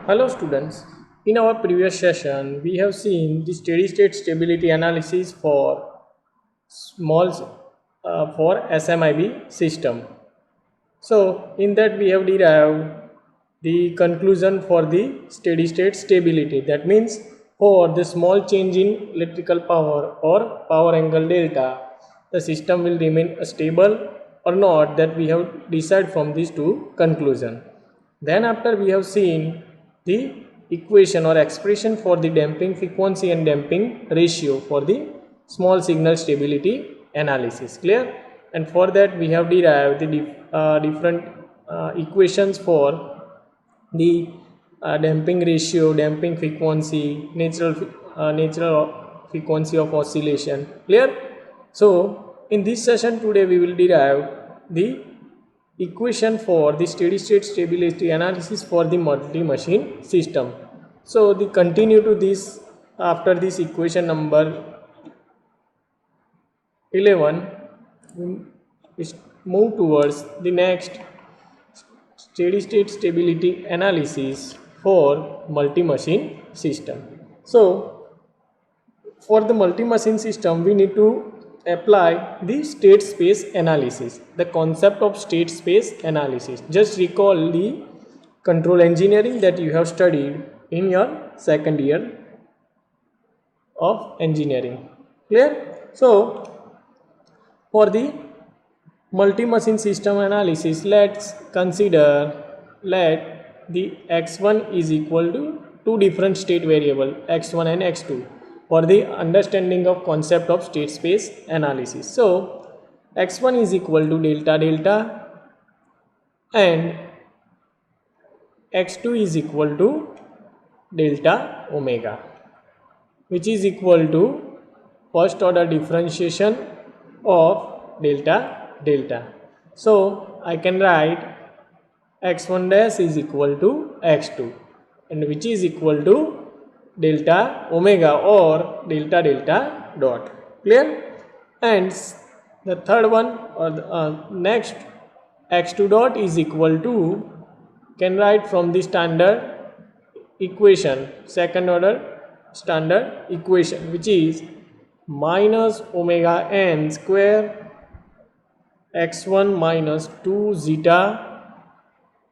Hello students, in our previous session we have seen the steady state stability analysis for small for SMIB system. So in that we have derived the conclusion for the steady state stability. That means for the small change in electrical power or power angle delta, the system will remain stable or not, that we have decided from these two conclusion. Then after we have seen the equation or expression for the damping frequency and damping ratio for the small signal stability analysis. Clear? And for that we have derived the different equations for the damping ratio, damping frequency, natural frequency of oscillation. Clear? So in this session today we will derive the equation for the steady state stability analysis for the multi-machine system. So the continue to this, after this equation number 11, we move towards the next steady state stability analysis for multi-machine system. So for the multi-machine system we need to apply the state space analysis, the concept of state space analysis. Just recall the control engineering that you have studied in your second year of engineering. Clear? So for the multi-machine system analysis, let's consider, let the x1 is equal to two different state variable x1 and x2 for the understanding of concept of state space analysis. So x1 is equal to delta delta and x2 is equal to delta omega, which is equal to first order differentiation of delta delta. So I can write x1 dash is equal to x2 and which is equal to delta omega or delta delta dot. Clear? And the third one or the next x2 dot is equal to, can write from the standard equation, second order standard equation, which is minus omega n square x1 minus 2 zeta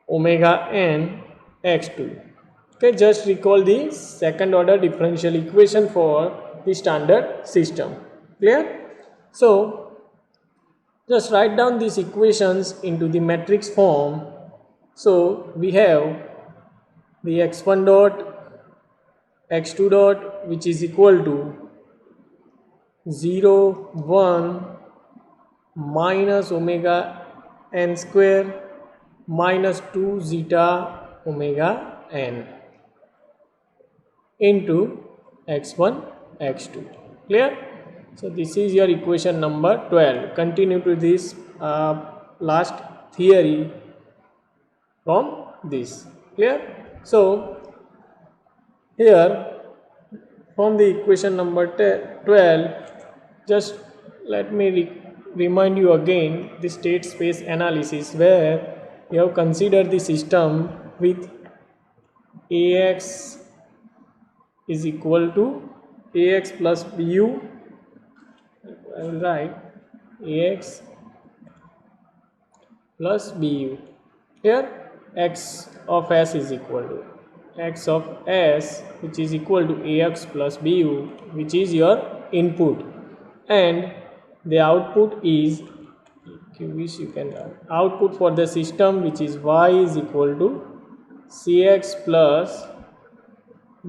omega n x2. Okay, just recall the second order differential equation for the standard system. Clear? So just write down these equations into the matrix form. So we have the x1 dot x2 dot which is equal to 0 1 minus omega n square minus 2 zeta omega n into x1 x2. Clear? So this is your equation number 12. Continue to this last theory from this. Clear? So here from the equation number 12, just let me remind you again the state space analysis, where you have considered the system with Ax is equal to Ax plus Bu. I will write Ax plus Bu. Here x of s is equal to x of s, which is equal to Ax plus Bu, which is your input, and the output is, which you can write output for the system, which is y is equal to Cx plus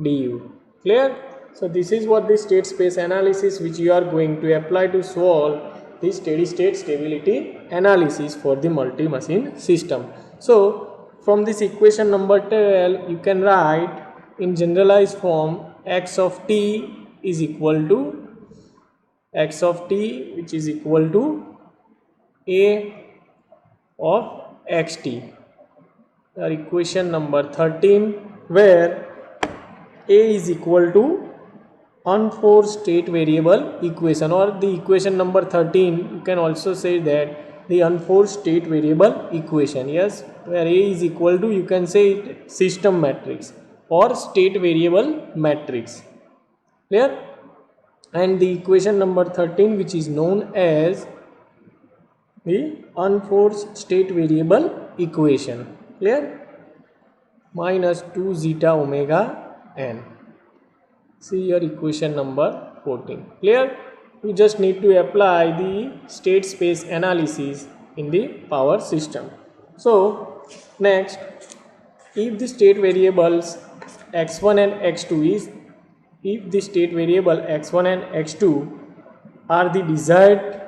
Du. Clear? So this is what the state space analysis which you are going to apply to solve the steady state stability analysis for the multi-machine system. So from this equation number 12 you can write in generalized form x of t is equal to x of t, which is equal to a of xt. Our equation number 13, where a is equal to unforced state variable equation, or the equation number 13 you can also say that the unforced state variable equation. Yes, where a is equal to, you can say system matrix. or state variable matrix. Clear? And the equation number 13, which is known as the unforced state variable equation. Clear? Minus 2 zeta omega n. See your equation number 14. Clear? You just need to apply the state space analysis in the power system. So next, if the state variables x1 and x2 is, if the state variable x1 and x2 are the desired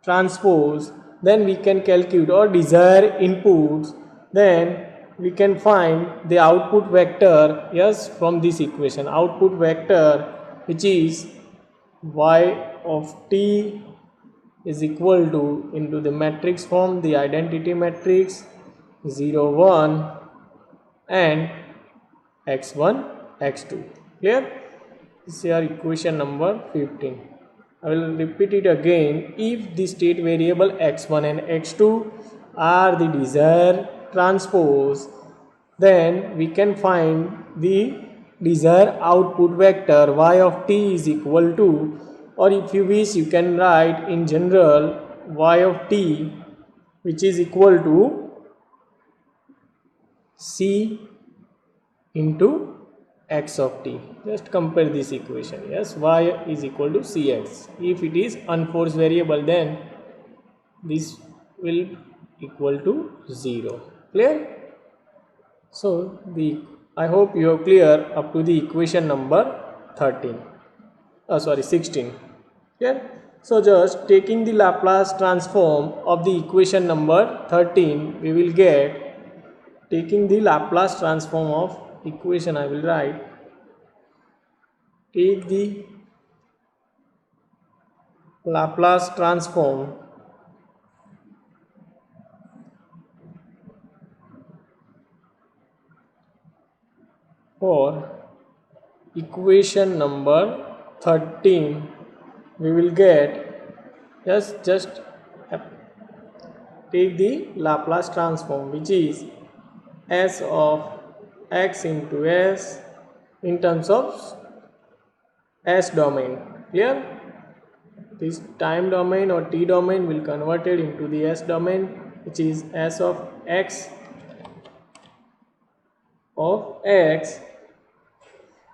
transpose, then we can calculate, or desired inputs, then we can find the output vector, yes, from this equation. Output vector, which is y of t is equal to, into the matrix form, the identity matrix 0 1 and x1 x2. Clear? This is your equation number 15. I will repeat it again. If the state variable x1 and x2 are the desired transpose, then we can find the desired output vector y of t is equal to, or if you wish you can write in general y of t, which is equal to c into x of t. Just compare this equation. Yes, y is equal to cx. If it is unforced variable, then this will equal to 0. Clear? So I hope you are clear up to the equation number 16. Clear? So just taking the Laplace transform of the equation number 13, we will get, taking the Laplace transform of equation, I will write, take the Laplace transform for equation number 13, we will get, yes, just take the Laplace transform, which is s of x into s in terms of s domain. Clear? This time domain or t domain will convert it into the s domain, which is s of x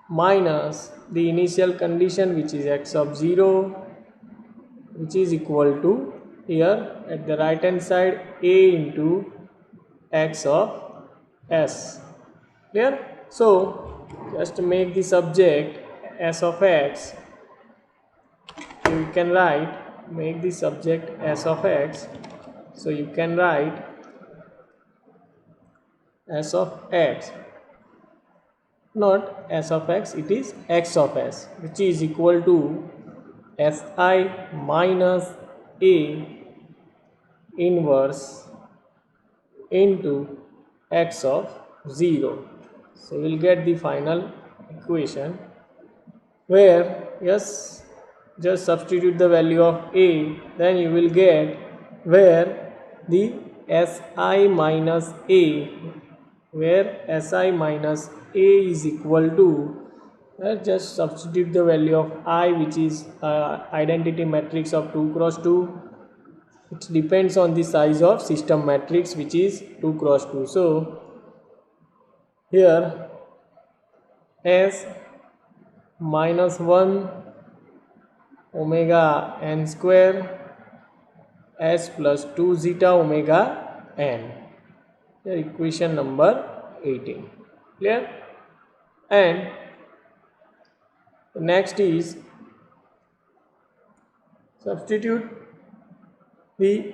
minus the initial condition, which is x of 0, which is equal to, here at the right hand side, a into x of s. Clear? So just to make the subject s of x, you can write, make the subject s of x, so you can write s of x, not s of x, it is x of s, which is equal to si minus a inverse into x of 0. So we will get the final equation where, yes, just substitute the value of a, then you will get where the si minus a, where si minus a is equal to, just substitute the value of I, which is identity matrix of 2 cross 2. It depends on the size of system matrix, which is 2 cross 2. So here s minus 1 omega n square s plus 2 zeta omega n. Here equation number 18. Clear? And next is substitute the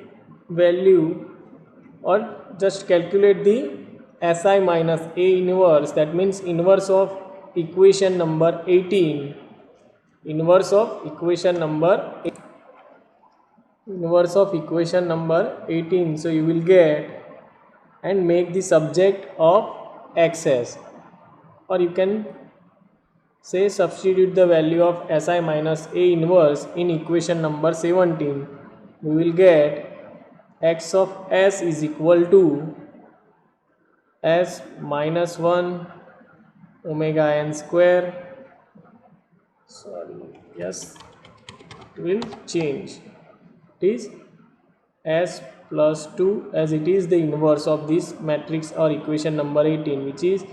value, or just calculate the si minus a inverse, that means inverse of equation number 18, inverse of equation number 18. So you will get, and make the subject of xs, or you can say substitute the value of si minus a inverse in equation number 17. We will get x of s is equal to s minus 1 omega n square, sorry, yes, it will change. It is s plus 2, as it is the inverse of this matrix or equation number 18, which is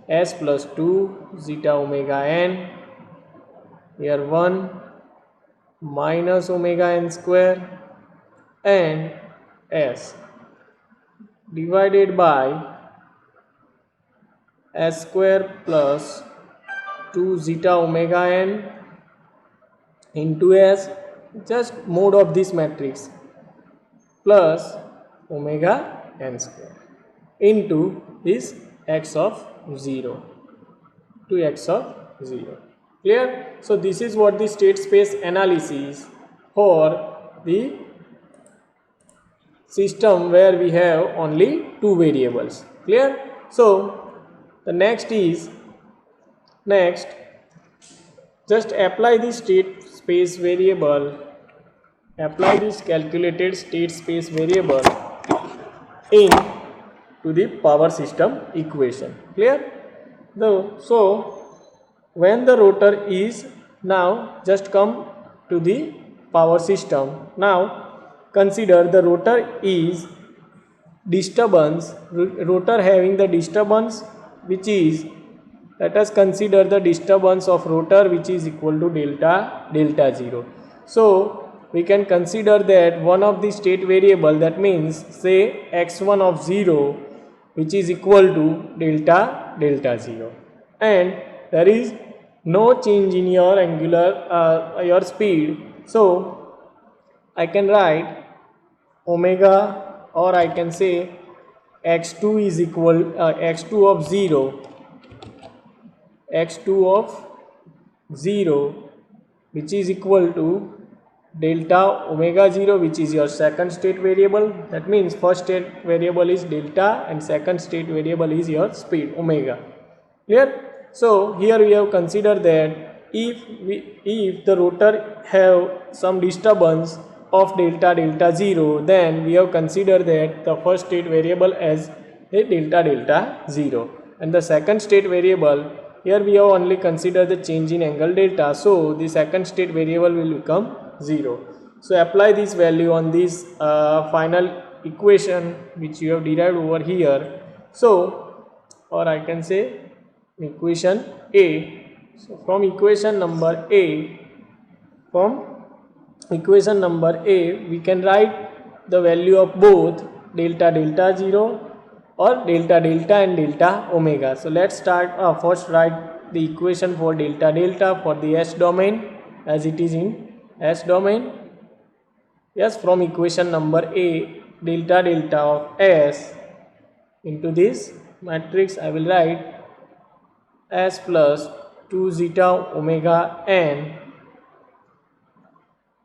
s plus 2 zeta omega n, here 1 minus omega n square and s divided by s square plus 2 zeta omega n into s, just mode of this matrix, plus omega n square into this x of 0 to x of 0. Clear? So this is what the state space analysis for the system where we have only two variables. Clear? So the next just apply the state space variable, apply this calculated state space variable in to the power system equation. Clear? So when the rotor is, now just come to the power system. Now consider the rotor is disturbance, rotor having the disturbance which is, let us consider the disturbance of rotor which is equal to delta 0. So we can consider that one of the state variable, that means say x1 of 0, which is equal to delta 0, and there is no change in your angular your speed. So I can write omega, or I can say x2 is equal x2 of 0, x2 of 0, which is equal to delta omega 0, which is your second state variable. That means first state variable is delta and second state variable is your speed omega. Clear? So here we have considered that if the rotor have some disturbance of delta 0, then we have considered that the first state variable as a delta 0, and the second state variable, here we have only considered the change in angle delta, so the second state variable will become 0. So apply this value on this final equation which you have derived over here. So, or I can say equation A. So from equation number A, we can write the value of both delta 0 or delta and delta omega. So let's start, first write the equation for delta for the S domain, as it is in S domain. Yes, from equation number A, delta of S into this matrix, I will write S plus 2 zeta omega n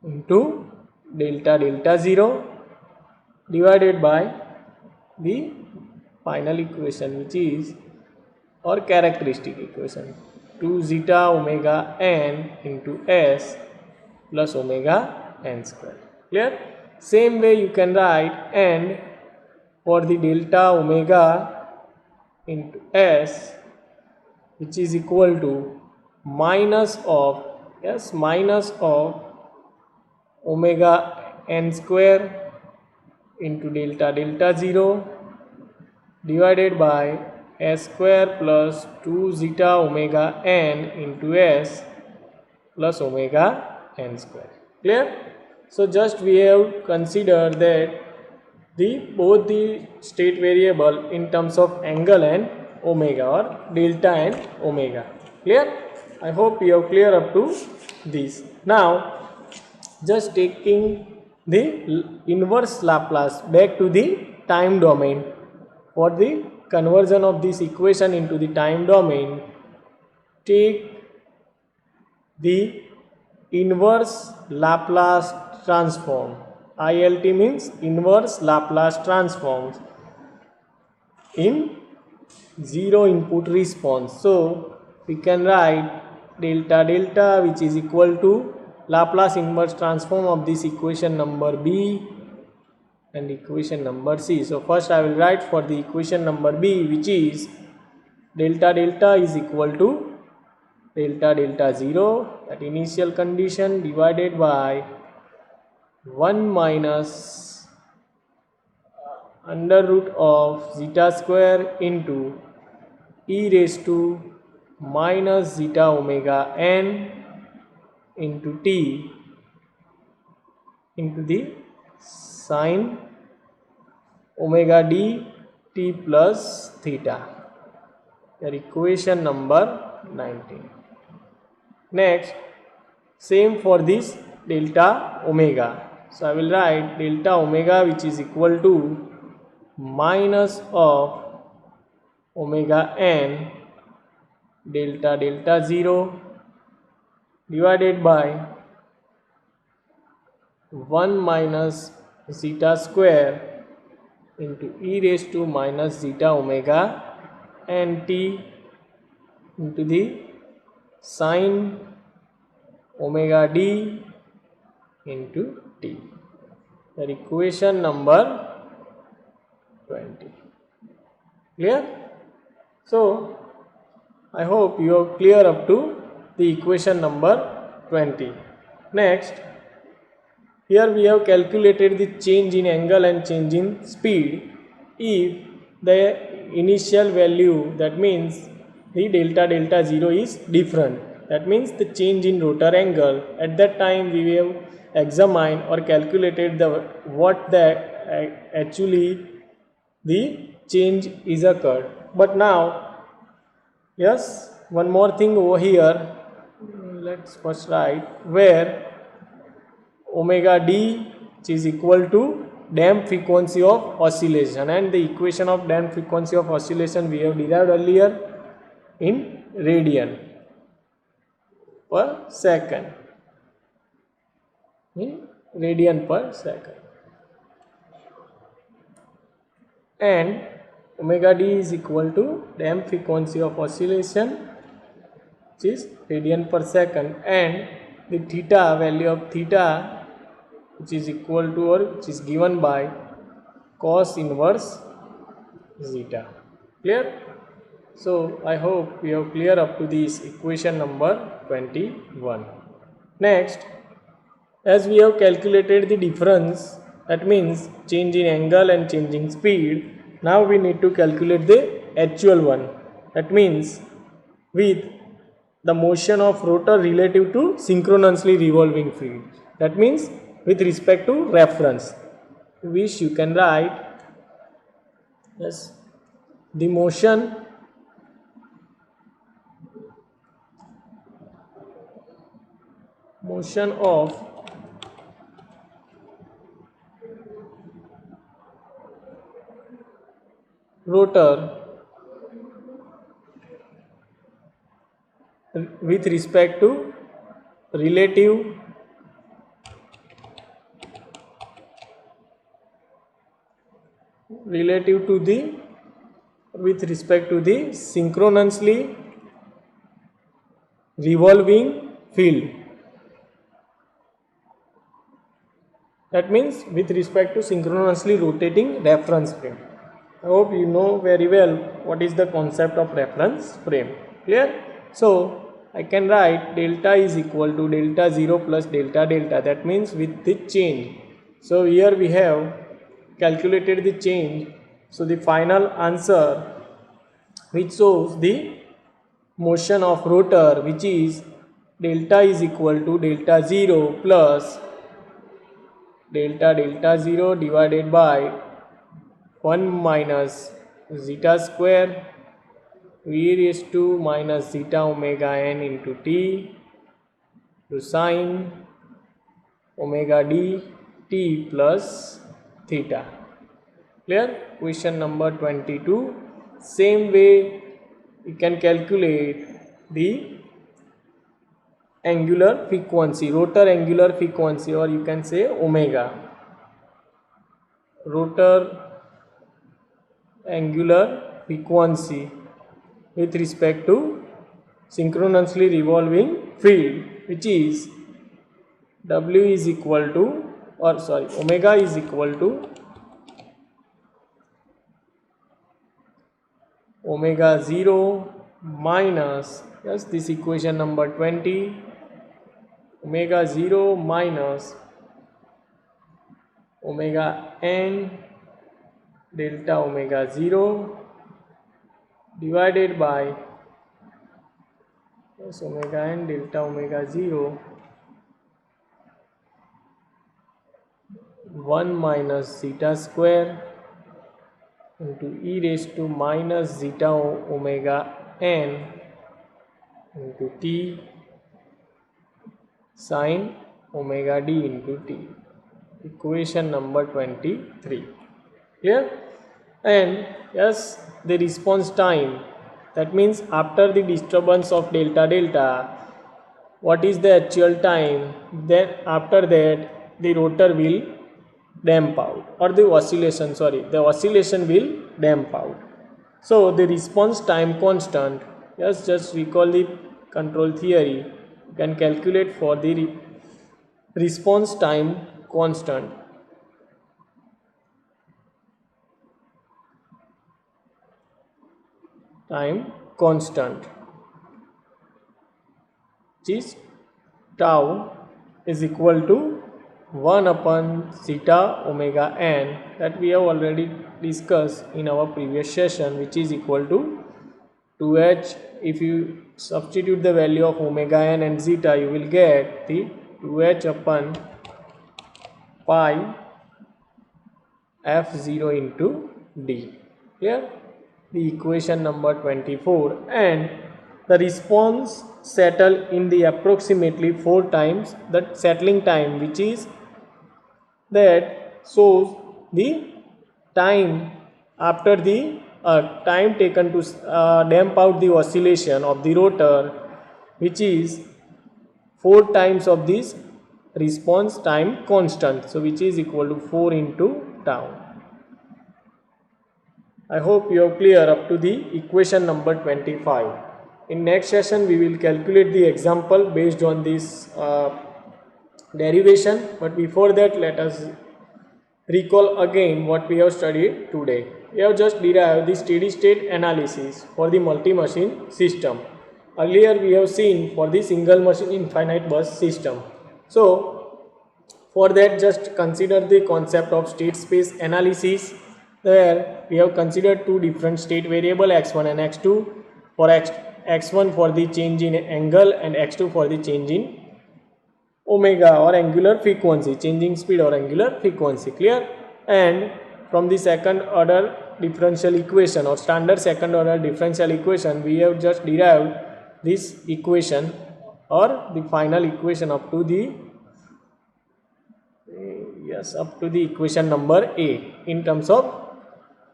into delta 0 divided by the final equation, which is or characteristic equation, 2 zeta omega n into S plus omega n square. Clear? Same way you can write, and for the delta omega into S, which is equal to minus of omega n square into delta 0 divided by S square plus 2 zeta omega n into S plus omega n square. Clear? So just we have considered that both the state variable in terms of angle and omega, or delta and omega. Clear? I hope you have clear up to this. Now just taking the inverse Laplace back to the time domain. For the conversion of this equation into the time domain, take the inverse Laplace transform. ILT means inverse Laplace transforms in zero input response. So we can write delta which is equal to Laplace inverse transform of this equation number B and equation number C. So first I will write for the equation number B, which is delta delta is equal to delta delta 0, that initial condition, divided by 1 minus under root of zeta square into e raised to minus zeta omega n into t into the sine omega d t plus theta, your equation number 19. Next, same for this delta omega. So I will write delta omega, which is equal to minus of omega n delta delta 0 divided by 1 minus zeta square into e raised to minus zeta omega n t into the sine omega d into t, the equation number 20. Clear? So I hope you are clear up to the equation number 20. Next, here we have calculated the change in angle and change in speed if the initial value, that means the delta delta 0 is different. That means the change in rotor angle, at that time we have examined or calculated the what the actually the change is occurred. But now, yes, one more thing over here, let's first write where omega d, which is equal to damped frequency of oscillation, and the equation of damped frequency of oscillation we have derived earlier in radian per second, in radian per second, and omega d is equal to damped frequency of oscillation, which is radian per second, and the theta value of theta, which is equal to or which is given by cos inverse zeta. Clear? So I hope we have clear up to this equation number 21. Next, as we have calculated the difference, that means change in angle and change in speed, now we need to calculate the actual one, that means with the motion of rotor relative to synchronously revolving field, that means with respect to reference, which you can write as the motion of rotor with respect to relative to the with respect to the synchronously revolving field, that means with respect to synchronously rotating reference frame. I hope you know very well what is the concept of reference frame. Clear? So I can write delta is equal to delta 0 plus delta delta, that means with the change. So here we have calculated the change. So the final answer, which shows the motion of rotor, which is delta is equal to delta 0 plus delta delta 0 divided by 1 minus zeta square e raised to minus zeta omega n into t to sine omega d t plus theta. Clear? Question number 22. Same way you can calculate the angular frequency, rotor angular frequency, or you can say omega, rotor angular frequency with respect to synchronously revolving field, which is W is equal to, or sorry, omega is equal to omega 0 minus, yes, this equation number 20, omega 0 minus omega n delta omega 0 divided by, yes, omega n delta omega 0 1 minus zeta square into e raised to minus zeta omega n into t sine omega d into t. Equation number 23. Clear? And yes, the response time, that means after the disturbance of delta delta, what is the actual time, then after that the rotor will damp out, or the oscillation, the oscillation will damp out. So the response time constant, yes, just recall the control theory, you can calculate for the response time constant. Time constant, which is tau is equal to 1 upon zeta omega n, that we have already discussed in our previous session, which is equal to 2h. If you substitute the value of omega n and zeta, you will get the 2h upon pi f0 into d. Clear? The equation number 24. And the response settle in the approximately 4 times the settling time, which is that shows the time after the time taken to damp out the oscillation of the rotor, which is 4 times of this response time constant, so which is equal to 4 into tau. I hope you are clear up to the equation number 25. In next session we will calculate the example based on this derivation, but before that let us recall again what we have studied today. We have just derived the steady state analysis for the multi-machine system. Earlier we have seen for the single machine infinite bus system. So for that, just consider the concept of state space analysis. There we have considered two different state variable x1 and x2. For x1 for the change in angle and x2 for the change in omega or angular frequency, changing speed or angular frequency. Clear? And from the second order differential equation or standard second order differential equation, we have just derived this equation or the final equation up to the equation number A in terms of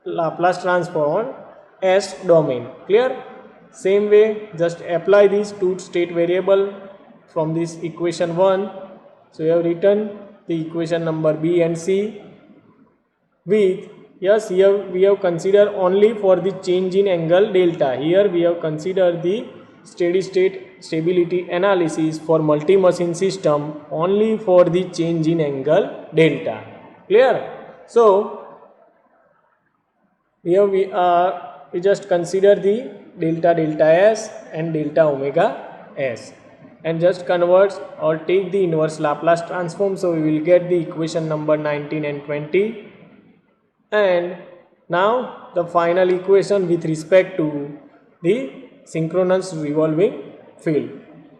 Laplace transform on S domain. Clear? Same way, just apply these two state variable from this equation 1. So we have written the equation number B and C with, yes, here we have considered only for the change in angle delta. Here we have considered the steady state stability analysis for multi-machine system only for the change in angle delta. Clear? So here we just consider the delta s and delta omega s and just convert or take the inverse Laplace transform. So we will get the equation number 19 and 20. And now the final equation with respect to the synchronous revolving field.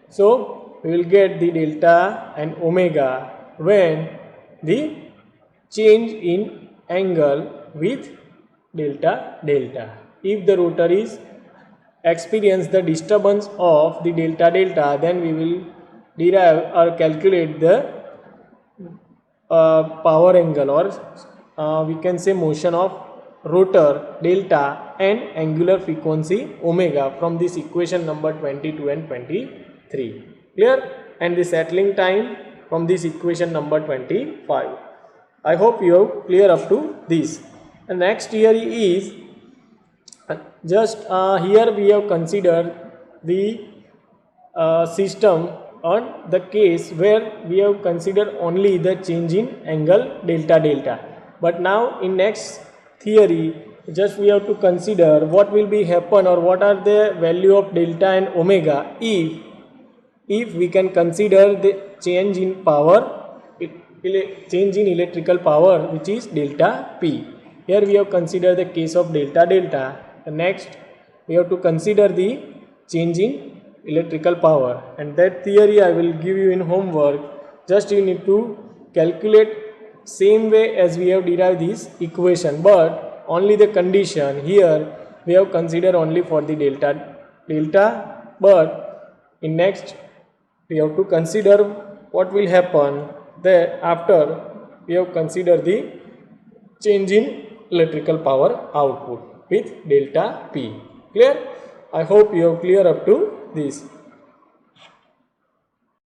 So we will get the delta and omega when the change in angle with delta delta. If the rotor is experience the disturbance of the delta delta, then we will derive or calculate the power angle or we can say motion of rotor delta and angular frequency omega from this equation number 22 and 23. Clear? And the settling time from this equation number 25. I hope you have clear up to this. The next here is just here we have considered the system on the case where we have considered only the change in angle delta delta. But now in next theory just we have to consider what will be happen or what are the value of delta and omega if we can consider the change in power, change in electrical power, which is delta P. Here we have considered the case of delta delta. The next we have to consider the change in electrical power, and that theory I will give you in homework. Just you need to calculate same way as we have derived this equation, but only the condition here we have considered only for the delta, but in next we have to consider what will happen that after we have considered the change in electrical power output with delta P. Clear? I hope you have clear up to this.